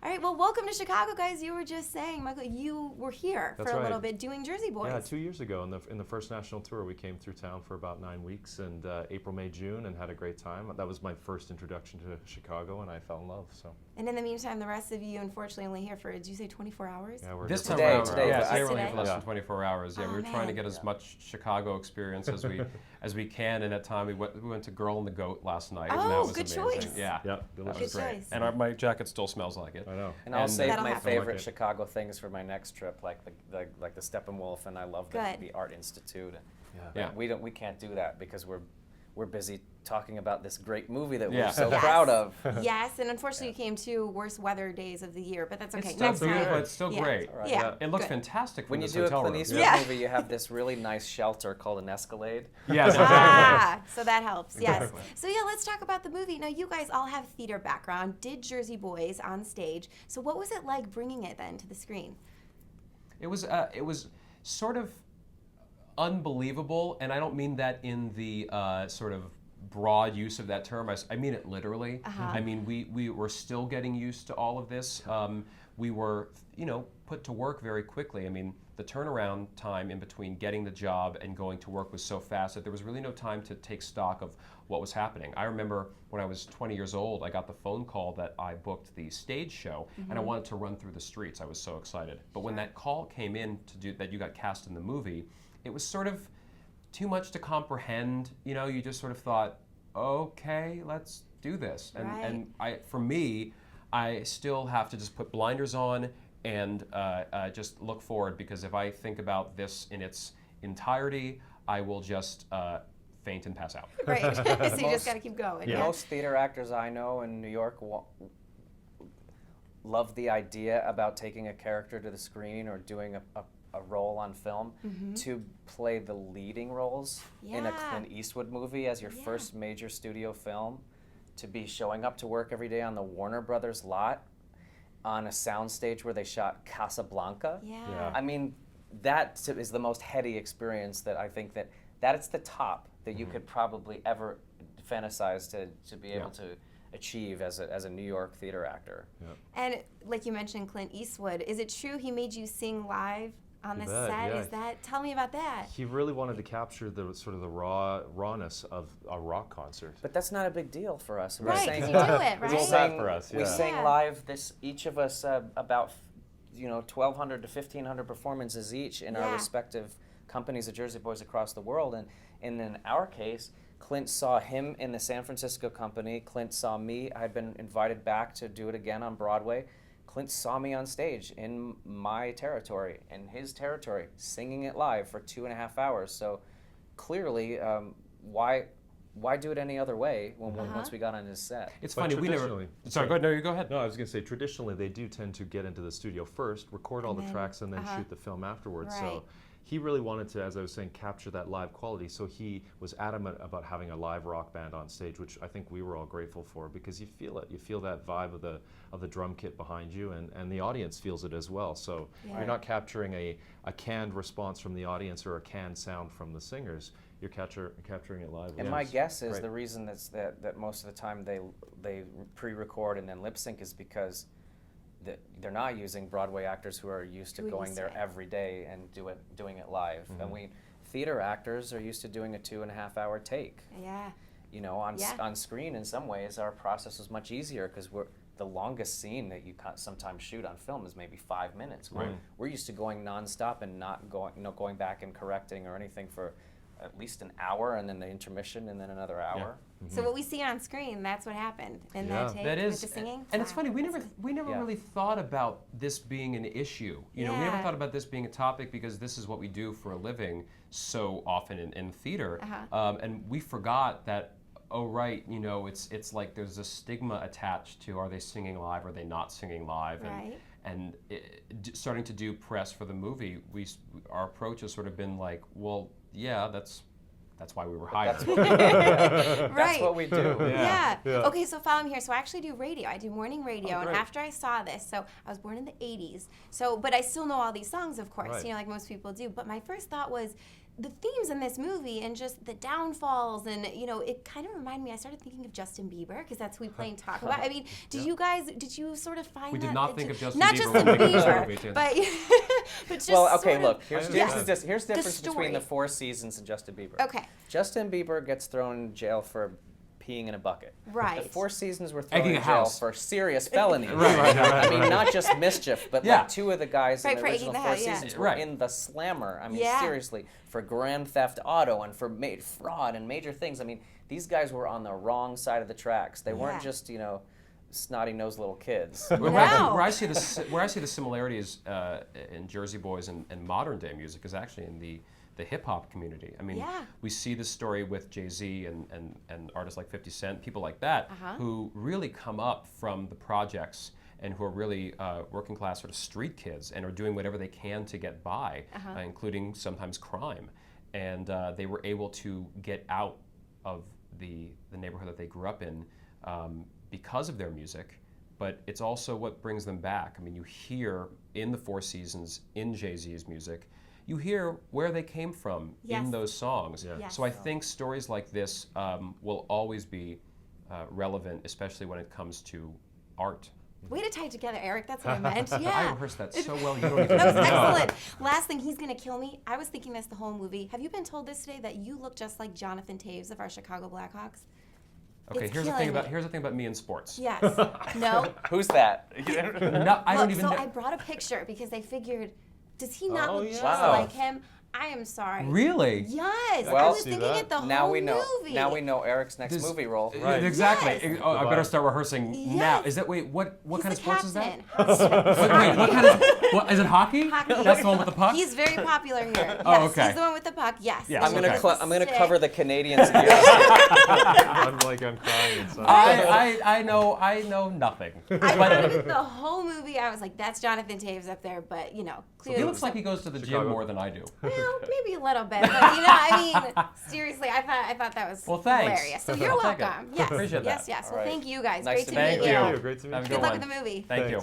All right, well, welcome to Chicago, guys. You were just saying, Michael, you were here That's for a right. little bit doing Jersey Boys. Yeah, 2 years ago in the first national tour, we came through town for about 9 weeks, and April, May, June, and had a great time. That was my first introduction to Chicago, and I fell in love. So. And in the meantime, the rest of you, unfortunately, only here for, did you say 24 hours? Yeah, we're This here time for around, 24 today, hours. today we're only Today? for less Yeah. than 24 hours. Yeah, Oh, we were trying to man. get as much Chicago experience as we can, and at time we went to Girl and the Goat last night. and that Oh, was good amazing. choice. Yeah, Yeah, that delicious. was Good great. choice. And my jacket still smells like it. I know. And I'll save That'll my happen. favorite I like it. Chicago things for my next trip, like the Steppenwolf, and I love Good. the Art Institute. Yeah. We can't do that because we're busy talking about this great movie that Yeah. we're so Yes. proud of. Yes, and unfortunately, you came to worst weather days of the year, but that's okay. It's still Next time. beautiful. It's still Yeah. great. All right. Yeah. It looks Good. fantastic from When you this do a hotel Clint room. Eastwood Yeah. movie, you have this really nice shelter called an Escalade. Yes, Ah, so that helps, yes. Exactly. So yeah, let's talk about the movie. Now, you guys all have theater background, did Jersey Boys on stage. So what was it like bringing it then to the screen? It was sort of unbelievable, and I don't mean that in the sort of broad use of that term. I mean it literally. I mean we were still getting used to all of this. We were, put to work very quickly. I mean, the turnaround time in between getting the job and going to work was so fast that there was really no time to take stock of what was happening. I remember when I was 20 years old, I got the phone call that I booked the stage show, and I wanted to run through the streets. I was so excited. But when that call came in that you got cast in the movie, it was sort of too much to comprehend. You just sort of thought, okay, let's do this. And for me, I still have to just put blinders on and just look forward, because if I think about this in its entirety, I will just faint and pass out. Right, so you just got to keep going. Yeah. Most theater actors I know in New York love the idea about taking a character to the screen or doing a role on film to play the leading roles in a Yeah. Clint Eastwood movie as your first major studio film, to be showing up to work every day on the Warner Brothers lot on a soundstage where they shot Casablanca. Yeah. I mean, that is the most heady experience that I think that it's the top that you could probably ever fantasize to be able to achieve as a New York theater actor. Yeah. And like you mentioned, Clint Eastwood, is it true he made you sing live on the You bet, set? yeah. Tell me about that. He really wanted to capture the sort of the rawness of a rock concert. But that's not a big deal for us. Right, sang- 'cause you do it, right? We It's sad sang, for us, we yeah. sang Yeah. live each of us about 1,200 to 1,500 performances each in our Yeah. respective companies of Jersey Boys across the world. And in our case, Clint saw him in the San Francisco company. Clint saw me. I had been invited back to do it again on Broadway. Clint saw me on stage in my territory, in his territory, singing it live for 2.5 hours. So clearly, why do it any other way once we got on his set? It's But funny, we never... traditionally- Sorry, go ahead. No, you go ahead. No, I was going to say, traditionally, they do tend to get into the studio first, record all the tracks, and then shoot the film afterwards. Right. So he really wanted to, as I was saying, capture that live quality. So he was adamant about having a live rock band on stage, which I think we were all grateful for, because you feel it. You feel that vibe of the drum kit behind you, and the audience feels it as well. So you're not capturing a canned response from the audience or a canned sound from the singers. You're capturing it live. And which my is guess is great. the reason that most of the time they pre-record and then lip sync is because they're not using Broadway actors who are used to Who are going used there to it. every day and doing it live. And theater actors are used to doing a 2.5-hour take. Yeah. On screen, in some ways, our process is much easier because the longest scene that you sometimes shoot on film is maybe 5 minutes. We're used to going nonstop and not going back and correcting or anything for at least an hour, and then the intermission, and then another hour. So what we see on screen, that's what happened in that take That is, with the singing? and it's Wow. funny, we never Yeah. really thought about this being an issue. We never Yeah. thought about this being a topic, because this is what we do for a living so often in theater. And we forgot that, oh right, it's like there's a stigma attached to, are they singing live, are they not singing live? Right. And starting to do press for the movie, our approach has sort of been like, well, yeah, that's why we were hired. That's Right. what we do. Yeah. Yeah. Okay, so follow me here. So I actually do radio. I do morning radio, and great. after I saw this, so I was born in the 80s. So, but I still know all these songs, of course, Right. like most people do. But my first thought was, the themes in this movie and just the downfalls and it kind of reminded me. I started thinking of Justin Bieber because that's who we play and talk about. I mean, did you sort of find We that? did not think of Justin not Bieber Justin when we made this Bieber, movie, Jen. but just Well, okay, sort of- look. Here's Yes. the difference between the story. Four Seasons and Justin Bieber. Okay. Justin Bieber gets thrown in jail for peeing in a bucket. Right. The Four Seasons were thrown Egging in a jail house. for serious felonies. Right. I mean, not just mischief, but Yeah. like two of the guys in Right, the for original egging the Four house, yeah. Seasons were Right. in the Slammer. I mean, Yeah. seriously, for grand theft auto and for fraud and major things. I mean, these guys were on the wrong side of the tracks. They weren't Yeah. just, snotty-nosed little kids. Where No. I see the similarities in Jersey Boys and modern day music is actually in the hip hop community. I mean, Yeah. we see this story with Jay-Z and artists like 50 Cent, people like that, who really come up from the projects and who are really working class sort of street kids and are doing whatever they can to get by, including sometimes crime. And they were able to get out of the neighborhood that they grew up in because of their music, but it's also what brings them back. I mean, you hear in the Four Seasons, in Jay-Z's music, you hear where they came from Yes. in those songs. Yeah. Yes. So I think stories like this will always be relevant, especially when it comes to art. Way to tie it together, Eric. That's what I meant. I Yeah. rehearsed that so well, you don't even That was know. excellent. Last thing, he's gonna kill me. I was thinking this the whole movie. Have you been told this today that you look just like Jonathan Taves of our Chicago Blackhawks? Okay, It's here's the killing thing me. about me in sports. Yes. No. Who's that? No, I don't Look, even so know. I brought a picture because they figured, does he not Oh, look yeah. just Wow. like him? I am sorry. Really? Yes. I Well, was see thinking that. it the Now whole we know. movie. Now we know Eric's next This- movie role. Right. Exactly. Yes. Oh, I better Goodbye. start rehearsing Yes. now. Is that what He's kind of the sports is that? captain. Wait, what kind of what is it hockey? Hockey. That's the one with the puck? He's very popular here. Yes, Oh, okay. he's the one with the puck. Yes. Yes, I'm gonna okay. I'm gonna Sick. cover the Canadians' ears. I'm crying inside. I know nothing. I But hated the whole movie. I was like, that's Jonathan Taves up there, but clearly. he looks like he goes to the Chicago. gym more than I do. Well, maybe a little bit, but I mean, seriously, I thought that was Well, thanks. hilarious. So you're I'll take it. welcome. Yes, Appreciate yes, that. yes. All Well, right. thank you guys. Nice Great to to meet meet you. you. Thank you. Great to meet Have a you. Good good luck one. with the movie. Thank you.